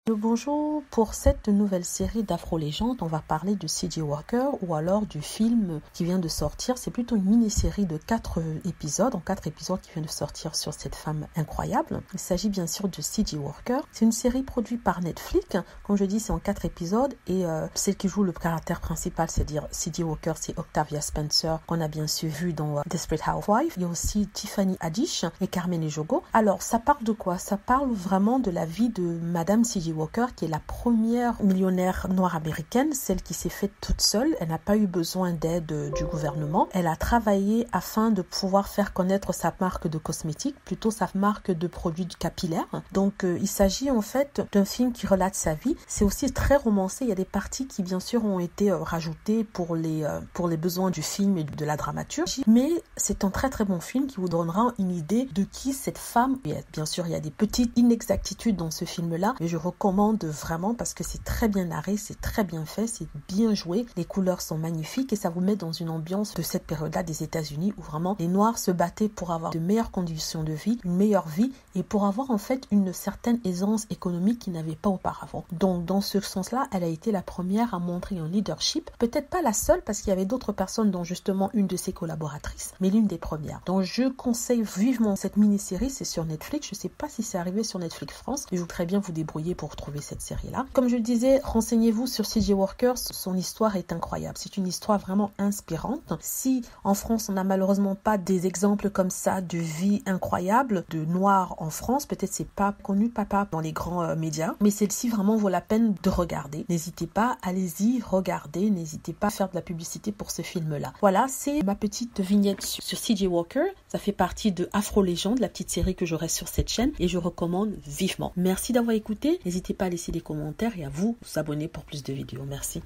Bonjour, pour cette nouvelle série d'Afro-Légende, on va parler de C.J. Walker ou alors du film qui vient de sortir. C'est plutôt une mini-série de 4 épisodes, en 4 épisodes qui vient de sortir sur cette femme incroyable. Il s'agit bien sûr de C.J. Walker. C'est une série produite par Netflix. Comme je dis, c'est en 4 épisodes et celle qui joue le caractère principal, c'est-à-dire C.J. Walker, c'est Octavia Spencer, qu'on a bien sûr vu dans Desperate Housewives. Il y a aussi Tiffany Haddish et Carmen Ejogo. Alors, ça parle de quoi? Ça parle vraiment de la vie de Madame C.J. Walker, qui est la première millionnaire noire américaine, celle qui s'est faite toute seule. Elle n'a pas eu besoin d'aide du gouvernement. Elle a travaillé afin de pouvoir faire connaître sa marque de cosmétiques, plutôt sa marque de produits capillaires. Donc, il s'agit en fait d'un film qui relate sa vie. C'est aussi très romancé. Il y a des parties qui, bien sûr, ont été rajoutées pour les besoins du film et de la dramaturgie. Mais c'est un très très bon film qui vous donnera une idée de qui cette femme est. Bien sûr, il y a des petites inexactitudes dans ce film-là, mais je recommande vraiment parce que c'est très bien narré, c'est très bien fait, c'est bien joué, les couleurs sont magnifiques et ça vous met dans une ambiance de cette période-là des États-Unis où vraiment les Noirs se battaient pour avoir de meilleures conditions de vie, une meilleure vie et pour avoir en fait une certaine aisance économique qu'ils n'avaient pas auparavant. Donc dans ce sens-là, elle a été la première à montrer un leadership, peut-être pas la seule parce qu'il y avait d'autres personnes dont justement une de ses collaboratrices, mais l'une des premières. Donc je conseille vivement cette mini-série, c'est sur Netflix, je sais pas si c'est arrivé sur Netflix France, mais je voudrais bien vous débrouiller pour trouver cette série-là. Comme je le disais, renseignez-vous sur C.J. Walker, son histoire est incroyable. C'est une histoire vraiment inspirante. Si en France, on n'a malheureusement pas des exemples comme ça de vie incroyable, de noirs en France, peut-être c'est pas connu, pas dans les grands médias, mais celle-ci vraiment vaut la peine de regarder. N'hésitez pas, allez-y, regardez, n'hésitez pas à faire de la publicité pour ce film-là. Voilà, c'est ma petite vignette sur C.J. Walker. Ça fait partie de Afro-Légende, la petite série que j'aurai sur cette chaîne et je recommande vivement. Merci d'avoir écouté. N'hésitez pas à laisser des commentaires et à vous abonner pour plus de vidéos. Merci.